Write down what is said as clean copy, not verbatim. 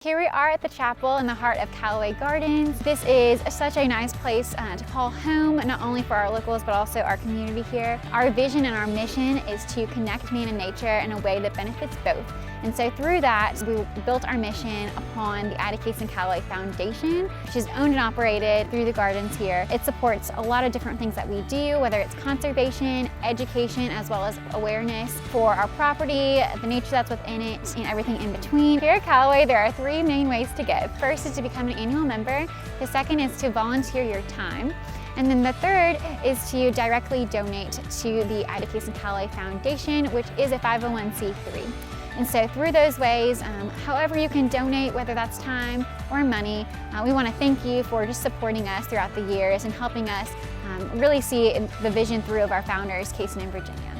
Here we are at the chapel in the heart of Callaway Gardens. This is such a nice place to call home, not only for our locals, but also our community here. Our vision and our mission is to connect man and nature in a way that benefits both. And so through that, we built our mission upon the Cason Callaway Foundation, which is owned and operated through the gardens here. It supports a lot of different things that we do, whether it's conservation, education, as well as awareness for our property, the nature that's within it, and everything in between. Here at Callaway, there are three main ways to give. First is to become an annual member. The second is to volunteer your time. And then the third is to directly donate to the Cason Callaway Foundation, which is a 501c3. And so through those ways, however you can donate, whether that's time or money, we want to thank you for just supporting us throughout the years and helping us really see the vision through of our founders, Cason and Virginia.